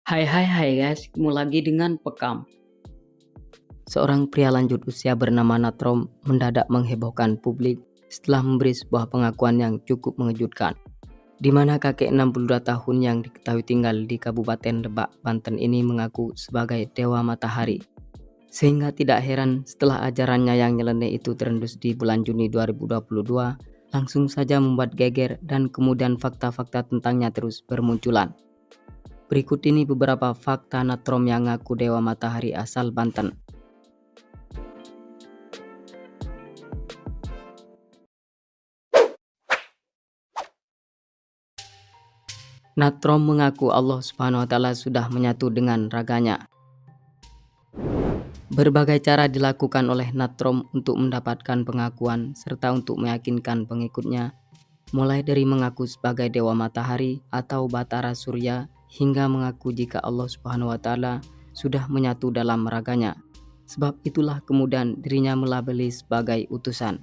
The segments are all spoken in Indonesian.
Hai guys, ketemu lagi dengan Pekam. Seorang pria lanjut usia bernama Natrom mendadak menghebohkan publik setelah memberi sebuah pengakuan yang cukup mengejutkan, di mana kakek 62 tahun yang diketahui tinggal di Kabupaten Lebak, Banten ini mengaku sebagai Dewa Matahari. Sehingga tidak heran setelah ajarannya yang nyeleneh itu terendus di bulan Juni 2022, langsung saja membuat geger dan kemudian fakta-fakta tentangnya terus bermunculan. Berikut ini beberapa fakta Natrom yang ngaku Dewa Matahari asal Banten. Natrom mengaku Allah Subhanahu wa Ta'ala sudah menyatu dengan raganya. Berbagai cara dilakukan oleh Natrom untuk mendapatkan pengakuan serta untuk meyakinkan pengikutnya, mulai dari mengaku sebagai Dewa Matahari atau Batara Surya hingga mengaku jika Allah Subhanahu wa Ta'ala sudah menyatu dalam raganya. Sebab itulah kemudian dirinya melabeli sebagai utusan.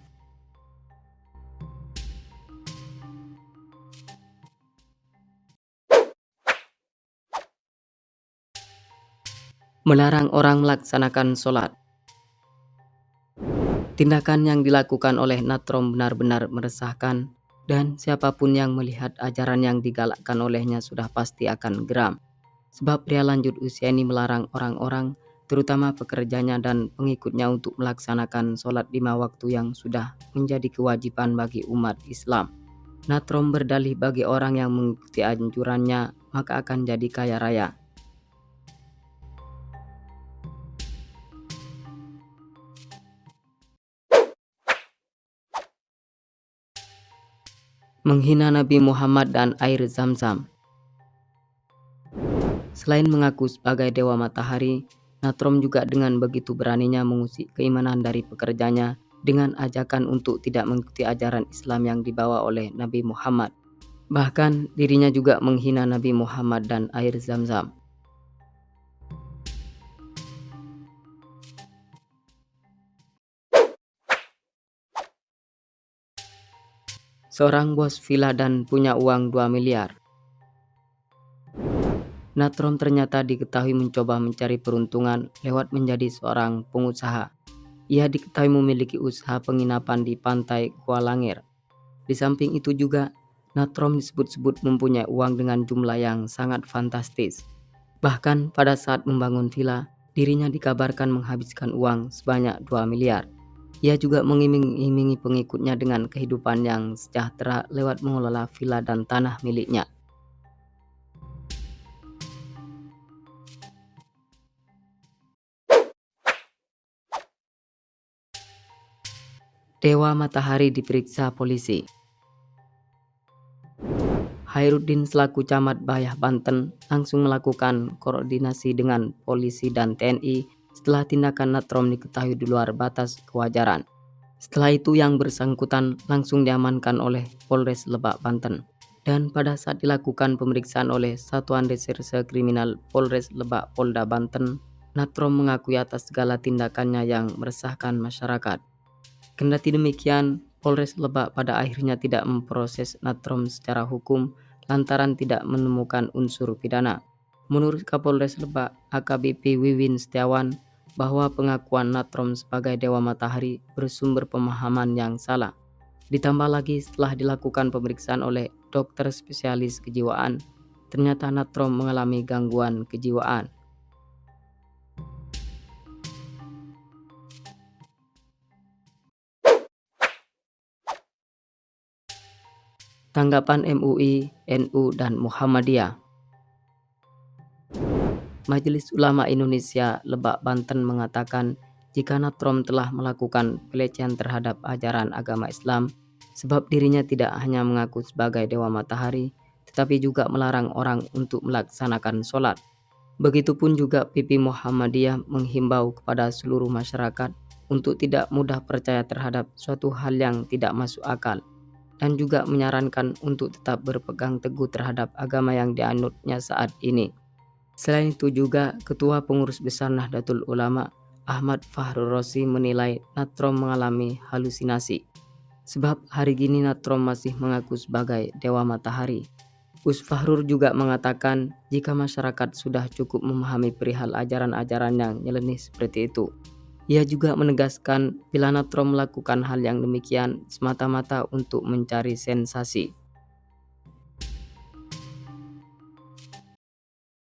Melarang orang melaksanakan sholat. Tindakan yang dilakukan oleh Natrom benar-benar meresahkan, dan siapapun yang melihat ajaran yang digalakkan olehnya sudah pasti akan geram. Sebab pria lanjut usia ini melarang orang-orang, terutama pekerjanya dan pengikutnya, untuk melaksanakan sholat 5 waktu yang sudah menjadi kewajiban bagi umat Islam. Natrom berdalih bagi orang yang mengikuti anjurannya maka akan jadi kaya raya. Menghina Nabi Muhammad dan air Zam-Zam. Selain mengaku sebagai Dewa Matahari, Natrom juga dengan begitu beraninya mengusik keimanan dari pekerjanya dengan ajakan untuk tidak mengikuti ajaran Islam yang dibawa oleh Nabi Muhammad. Bahkan dirinya juga menghina Nabi Muhammad dan air Zam-Zam. Seorang bos villa dan punya uang 2 miliar. Natrom ternyata diketahui mencoba mencari peruntungan lewat menjadi seorang pengusaha. Ia diketahui memiliki usaha penginapan di pantai Kualangir. Di samping itu juga, Natrom disebut-sebut mempunyai uang dengan jumlah yang sangat fantastis. Bahkan pada saat membangun villa, dirinya dikabarkan menghabiskan uang sebanyak 2 miliar. Ia juga mengiming-imingi pengikutnya dengan kehidupan yang sejahtera lewat mengelola villa dan tanah miliknya. Dewa Matahari diperiksa polisi. Khairuddin selaku Camat Bayah Banten langsung melakukan koordinasi dengan polisi dan TNI setelah tindakan Natrom diketahui di luar batas kewajaran. Setelah itu yang bersangkutan langsung diamankan oleh Polres Lebak, Banten. Dan pada saat dilakukan pemeriksaan oleh Satuan Reserse Kriminal Polres Lebak Polda Banten, Natrom mengakui atas segala tindakannya yang meresahkan masyarakat. Kendati demikian, Polres Lebak pada akhirnya tidak memproses Natrom secara hukum lantaran tidak menemukan unsur pidana. Menurut Kapolres Lebak, AKBP Wiwin Setiawan, bahwa pengakuan Natrom sebagai Dewa Matahari bersumber pemahaman yang salah. Ditambah lagi setelah dilakukan pemeriksaan oleh dokter spesialis kejiwaan, ternyata Natrom mengalami gangguan kejiwaan. Tanggapan MUI, NU, dan Muhammadiyah. Majelis Ulama Indonesia Lebak Banten mengatakan jika Natrom telah melakukan pelecehan terhadap ajaran agama Islam, sebab dirinya tidak hanya mengaku sebagai Dewa Matahari, tetapi juga melarang orang untuk melaksanakan sholat. Begitupun juga PP Muhammadiyah menghimbau kepada seluruh masyarakat untuk tidak mudah percaya terhadap suatu hal yang tidak masuk akal, dan juga menyarankan untuk tetap berpegang teguh terhadap agama yang dianutnya saat ini. Selain itu juga, Ketua Pengurus Besar Nahdlatul Ulama Ahmad Fahrul Rosi menilai Natrom mengalami halusinasi. Sebab hari gini Natrom masih mengaku sebagai Dewa Matahari. Gus Fahrur juga mengatakan jika masyarakat sudah cukup memahami perihal ajaran-ajaran yang nyeleneh seperti itu. Ia juga menegaskan bila Natrom melakukan hal yang demikian semata-mata untuk mencari sensasi.